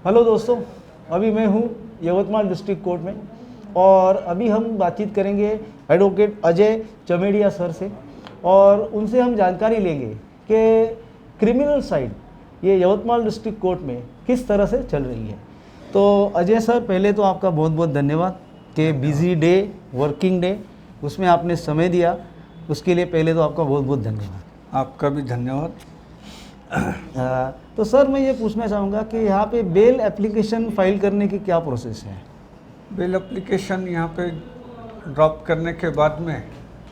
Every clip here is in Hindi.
हेलो दोस्तों, अभी मैं हूँ यवतमाल डिस्ट्रिक्ट कोर्ट में और अभी हम बातचीत करेंगे एडवोकेट अजय चमेड़िया सर से और उनसे हम जानकारी लेंगे कि क्रिमिनल साइड ये यवतमाल डिस्ट्रिक्ट कोर्ट में किस तरह से चल रही है। तो अजय सर, पहले तो आपका बहुत बहुत धन्यवाद कि बिज़ी डे, वर्किंग डे, उसमें आपने समय दिया, उसके लिए पहले तो आपका बहुत बहुत धन्यवाद। आपका भी धन्यवाद। तो सर, मैं ये पूछना चाहूँगा कि यहाँ पे बेल एप्लीकेशन फाइल करने की क्या प्रोसेस है? बेल एप्लीकेशन यहाँ पे ड्रॉप करने के बाद में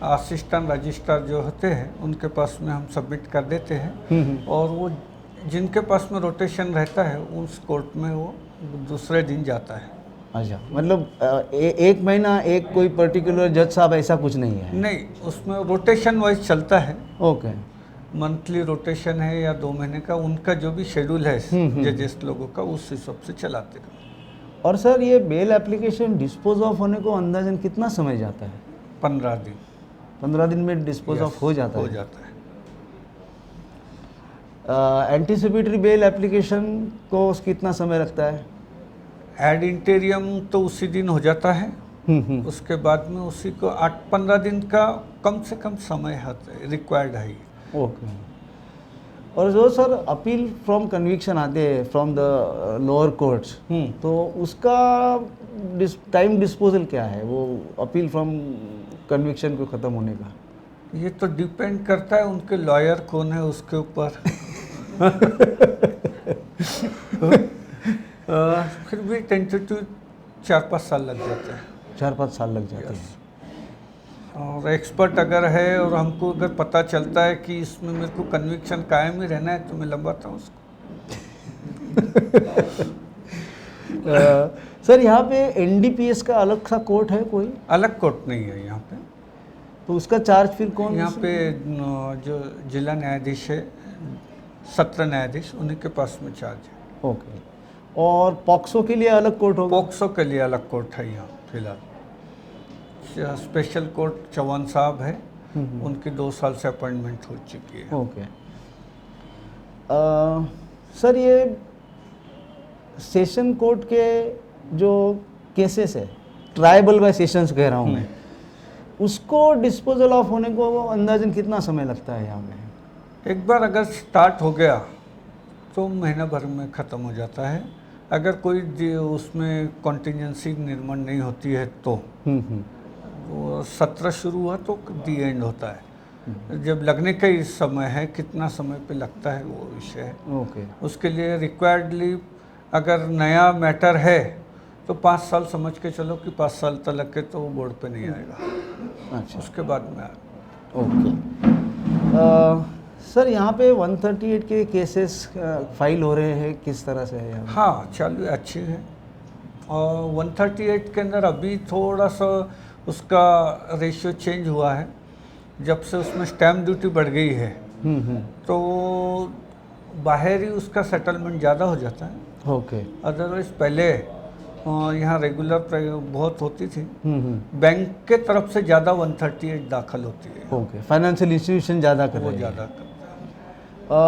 असिस्टेंट रजिस्ट्रार जो होते हैं उनके पास में हम सबमिट कर देते हैं और वो जिनके पास में रोटेशन रहता है उस कोर्ट में वो दूसरे दिन जाता है। अच्छा, मतलब एक महीना एक कोई पर्टिकुलर जज साहब ऐसा कुछ नहीं है? नहीं, उसमें रोटेशन वाइज चलता है। ओके। मंथली रोटेशन है या 2 महीने का, उनका जो भी शेड्यूल है जजेस लोगों का, उस हिसाब से चलाते हैं। और सर, ये बेल एप्लीकेशन डिस्पोज ऑफ होने को अंदाजन कितना समय जाता है? 15 दिन। 15 दिन में डिस्पोज ऑफ हो जाता है? हो जाता है। एंटीसिपेटरी बेल एप्लीकेशन को कितना समय लगता है? एड इंटीरियम तो उसी दिन हो जाता है। उसके बाद में उसी को 8-15 दिन का कम से कम समय है, रिक्वायर्ड है। ओके। और जो सर अपील फ्रॉम कन्विक्शन आते हैं फ्रॉम द लोअर कोर्ट्स, तो उसका टाइम डिस्पोजल क्या है, वो अपील फ्रॉम कन्विक्शन को ख़त्म होने का? ये तो डिपेंड करता है उनके लॉयर कौन है उसके ऊपर। फिर भी टेंटेटिव 4-5 साल लग जाते हैं। 4-5 साल लग जाते हैं। और एक्सपर्ट अगर है और हमको अगर पता चलता है कि इसमें मेरे को कन्विक्शन कायम ही रहना है तो मैं लंबाता हूँ उसको। सर, यहाँ पे एनडीपीएस का अलग सा कोर्ट है कोई? अलग कोर्ट नहीं है यहाँ पे। तो उसका चार्ज फिर कौन? यहाँ पे जो जिला न्यायाधीश है, सत्र न्यायाधीश, उन्हीं के पास में चार्ज है। ओके। और पॉक्सो के लिए अलग कोर्ट होगा? पॉक्सो के लिए अलग कोर्ट है यहाँ फिलहाल। स्पेशल कोर्ट चौहान साहब है, उनकी 2 साल से अपॉइंटमेंट हो चुकी है। ओके। सर, ये सेशन कोर्ट के जो केसेस है, ट्राइबल बाय सेशंस कह रहा हूँ मैं, उसको डिस्पोजल ऑफ होने को अंदाजन कितना समय लगता है यहाँ में? एक बार अगर स्टार्ट हो गया तो महीना भर में ख़त्म हो जाता है। अगर कोई उसमें कॉन्टीजेंसी निर्माण नहीं होती है तो वो सत्र शुरू हुआ तो दी एंड होता है। जब लगने का ही समय है, कितना समय पे लगता है वो विषय है। ओके। उसके लिए रिक्वायर्ड लीव अगर नया मैटर है तो 5 साल समझ के चलो कि 5 साल तक के तो वो बोर्ड पे नहीं आएगा। अच्छा। उसके बाद में ओके। सर, यहाँ पे 138 के केसेस फाइल हो रहे हैं, किस तरह से है यहाँ? हाँ, चालू अच्छी है। और 138 के अंदर अभी थोड़ा सा उसका रेशियो चेंज हुआ है। जब से उसमें स्टैम्प ड्यूटी बढ़ गई है तो बाहर ही उसका सेटलमेंट ज़्यादा हो जाता है। ओके। अदरवाइज पहले यहाँ रेगुलर बहुत होती थी, बैंक के तरफ से ज़्यादा 138 दाखिल होती है। ओके। फाइनेंशियल इंस्टीट्यूशन ज़्यादा कर वो रहे हैं। ज़्यादा करता है।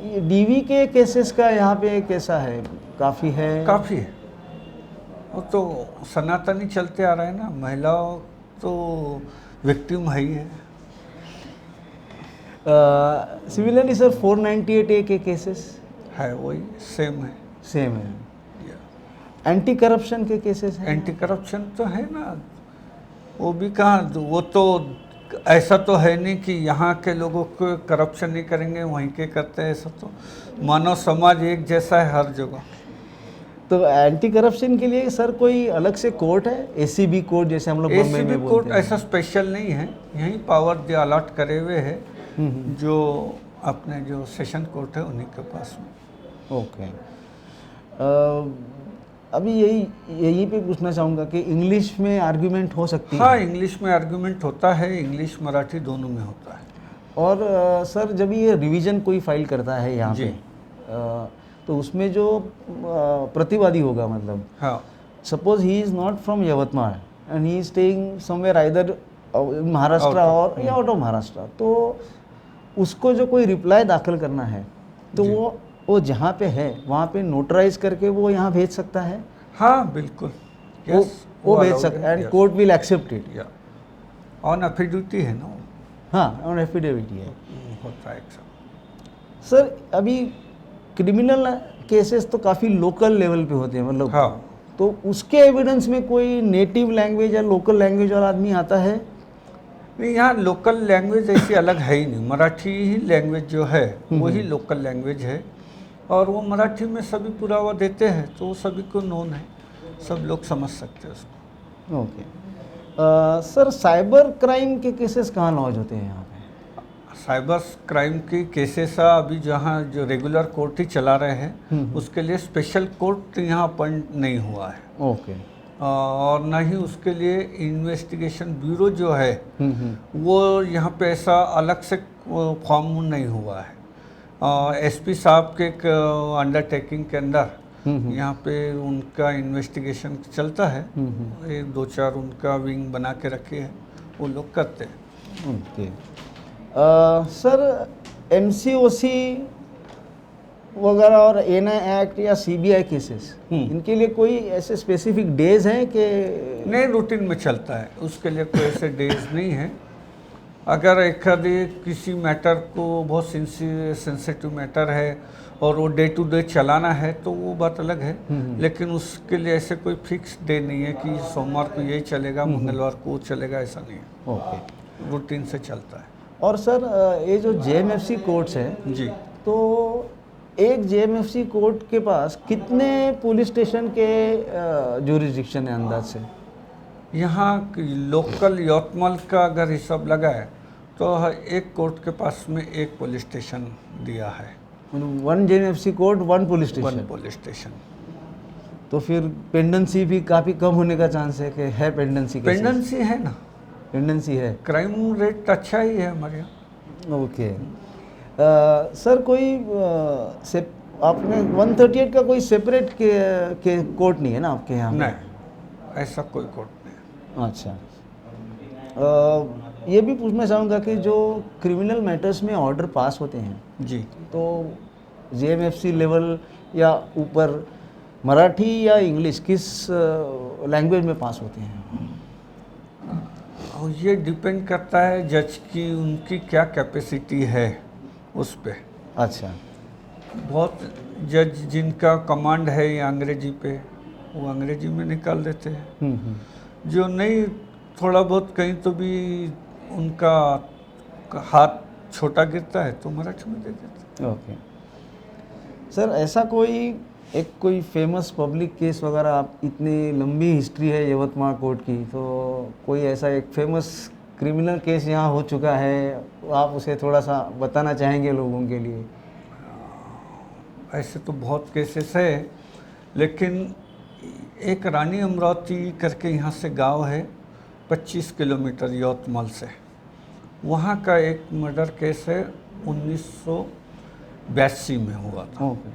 ये डीवी के केसेस का यहाँ पे कैसा है? काफ़ी है? काफ़ी है। वो तो सनातनी चलते आ रहा है ना, महिलाओं तो विक्टिम है ही है। सिमिलरली सर, 498A के केसेस है वही सेम है। सेम है। एंटी करप्शन के केसेस हैं? एंटी करप्शन तो है ना, वो भी कहाँ, वो तो ऐसा तो है नहीं कि यहाँ के लोगों को करप्शन नहीं करेंगे वहीं के करते हैं। ऐसा तो मानव समाज एक जैसा है हर जगह। तो एंटी करप्शन के लिए सर कोई अलग से कोर्ट है? एसीबी कोर्ट जैसे हम लोग बम्बई में एसीबी बोलते कोर्ट हैं? ऐसा स्पेशल नहीं है, यहीं पावर जो अलॉट करे हुए है जो अपने जो सेशन कोर्ट है उन्हीं के पास में। ओके। अभी यही पे पूछना चाहूँगा कि इंग्लिश में आर्ग्यूमेंट हो सकती है? हाँ, इंग्लिश में आर्ग्यूमेंट होता है, इंग्लिश मराठी दोनों में होता है। और सर, जब ये रिवीजन कोई फाइल करता है यहाँ पे, तो उसमें जो प्रतिवादी होगा, मतलब हाँ, suppose he is not from Yavatmal and he is staying somewhere either Maharashtra और या आउट ऑफ महाराष्ट्र, तो उसको जो कोई रिप्लाई दाखिल करना है तो वो वो जहाँ पे है वहाँ पे नोटराइज करके वो यहाँ भेज सकता है? हाँ बिल्कुल, वो भेज सकता है, and court will accept it. या ऑन एफिडेविटी है ना वो। हाँ, ऑन एफिडेविट है। होता है सब। सर अभी क्रिमिनल केसेस तो काफ़ी लोकल लेवल पे होते हैं, मतलब हाँ, तो उसके एविडेंस में कोई नेटिव लैंग्वेज या लोकल लैंग्वेज वाला आदमी आता है? नहीं यहाँ लोकल लैंग्वेज ऐसी अलग है ही नहीं, मराठी ही लैंग्वेज जो है वही लोकल लैंग्वेज है, और वो मराठी में सभी पुरावा देते हैं तो वो सभी को नोन है, सब लोग समझ सकते हैं उसको। ओके। सर साइबर क्राइम के केसेस कहाँ लॉन्च होते हैं यहाँ पे? साइबर क्राइम की केसेस अभी जहाँ जो रेगुलर कोर्ट ही चला रहे हैं उसके लिए स्पेशल कोर्ट यहाँ अपॉइंट नहीं हुआ है। ओके। और ना ही उसके लिए इन्वेस्टिगेशन ब्यूरो जो है वो यहाँ पे ऐसा अलग से फॉर्म नहीं हुआ है। एसपी साहब के अंडरटेकिंग के अंदर यहाँ पे उनका इन्वेस्टिगेशन चलता है, एक दो चार उनका विंग बना के रखे हैं, वो लोग करते हैं। ओके। सर एमसीओसी वगैरह और एनआई एक्ट या सीबीआई केसेस, इनके लिए कोई ऐसे स्पेसिफिक डेज हैं कि नहीं, रूटीन में चलता है, उसके लिए कोई ऐसे डेज नहीं है। अगर एक किसी मैटर को बहुत सेंसिटिव मैटर है और वो डे टू डे चलाना है तो वो बात अलग है, लेकिन उसके लिए ऐसे कोई फिक्स डे नहीं है कि सोमवार को यही चलेगा, मंगलवार को वो चलेगा, ऐसा नहीं है। ओके। रूटीन से चलता है। और सर ये जो जेएमएफसी कोर्ट्स हैं जी, तो एक जेएमएफसी कोर्ट के पास कितने पुलिस स्टेशन के ज्यूरिसडिक्शन है अंदाज से? यहाँ लोकल यवतमाल का अगर हिसाब लगाए तो एक कोर्ट के पास में एक पुलिस स्टेशन दिया है। One JMFC court, one police one station. Police station. तो फिर पेंडेंसी भी काफ़ी कम होने का चांस है कि है पेंडेंसी? पेंडेंसी है ना, पेंडेंसी है। क्राइम रेट अच्छा ही है हमारे यहाँ। ओके। सर कोई आपने 138 का कोई सेपरेट के कोर्ट नहीं है ना आपके यहाँ? नहीं, ऐसा कोई कोर्ट नहीं। अच्छा। ये भी पूछना चाहूँगा कि जो क्रिमिनल मैटर्स में ऑर्डर पास होते हैं जी, तो जेएमएफसी लेवल या ऊपर मराठी या इंग्लिश किस लैंग्वेज में पास होते हैं? और ये डिपेंड करता है जज की, उनकी क्या कैपेसिटी है उस पे। अच्छा। बहुत जज जिनका कमांड है या अंग्रेजी पे, वो अंग्रेजी में निकाल देते हैं। जो नहीं, थोड़ा बहुत कहीं तो भी उनका हाथ छोटा गिरता है तो मराठी में दे देते हैं। ओके। सर ऐसा कोई फेमस पब्लिक केस वगैरह, आप इतनी लंबी हिस्ट्री है यवतमाल कोर्ट की, तो कोई ऐसा एक फेमस क्रिमिनल केस यहाँ हो चुका है, आप उसे थोड़ा सा बताना चाहेंगे लोगों के लिए? ऐसे तो बहुत केसेस है, लेकिन एक रानी अमरावती करके यहाँ से गांव है 25 किलोमीटर यवतमाल से, वहाँ का एक मर्डर केस है 1982 में हुआ था। ओके।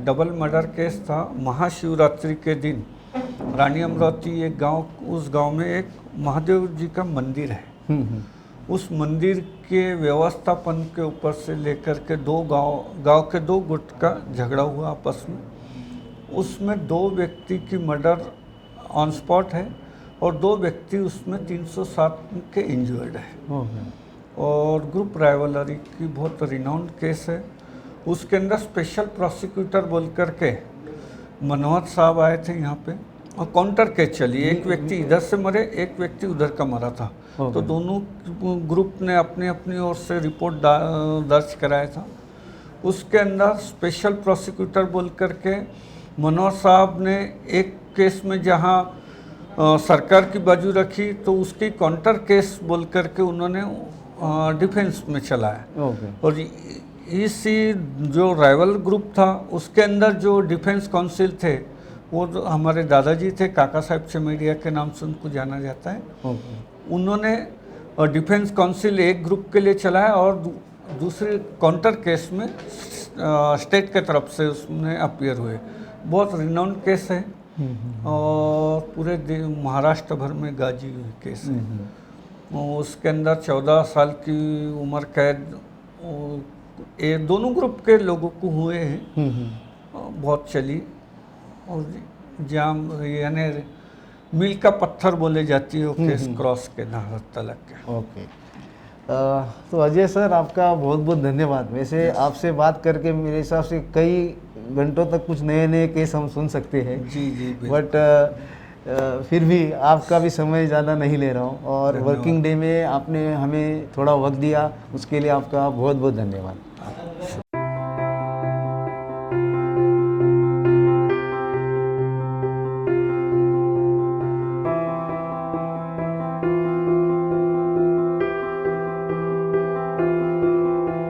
डबल मर्डर केस था। महाशिवरात्रि के दिन रानी अमरावती एक गांव, उस गांव में एक महादेव जी का मंदिर है। उस मंदिर के व्यवस्थापन के ऊपर से लेकर के गांव के दो गुट का झगड़ा हुआ आपस में। उसमें 2 व्यक्ति की मर्डर ऑन स्पॉट है और 2 व्यक्ति उसमें 307 के इंजर्ड है। और ग्रुप राइवलरी की बहुत रिनाउंड केस है। उसके अंदर स्पेशल प्रोसिक्यूटर बोल करके मनोहर साहब आए थे यहाँ पे और काउंटर केस चली। एक व्यक्ति इधर से मरे, एक व्यक्ति उधर का मरा था। तो दोनों ग्रुप ने अपनी अपनी ओर से रिपोर्ट दर्ज कराया था। उसके अंदर स्पेशल प्रोसिक्यूटर बोल करके मनोहर साहब ने एक केस में जहाँ सरकार की बाजू रखी तो उसकी काउंटर केस बोल करके उन्होंने डिफेंस में चलाया। और इसी जो राइवल ग्रुप था उसके अंदर जो डिफेंस काउंसिल थे वो हमारे दादाजी थे, काका साहब चमेड़िया के नाम से उनको जाना जाता है। उन्होंने डिफेंस काउंसिल एक ग्रुप के लिए चलाया और दूसरे काउंटर केस में स्टेट के तरफ से उसमें अपीयर हुए। बहुत रिनाउंड केस है और पूरे महाराष्ट्र भर में गाजी हुई केस है। उसके अंदर 14 साल की उम्र कैद ये दोनों ग्रुप के लोगों को हुए हैं, बहुत चली। और जाम यानी मील का पत्थर बोले जाती है वो केस क्रॉस के नाहर तलक के। ओके। तो अजय सर आपका बहुत बहुत धन्यवाद। वैसे आपसे बात करके मेरे हिसाब से कई घंटों तक कुछ नए नए केस हम सुन सकते हैं। जी जी बट फिर भी आपका भी समय ज़्यादा नहीं ले रहा हूँ, और वर्किंग डे में आपने हमें थोड़ा वक्त दिया, उसके लिए आपका बहुत बहुत धन्यवाद।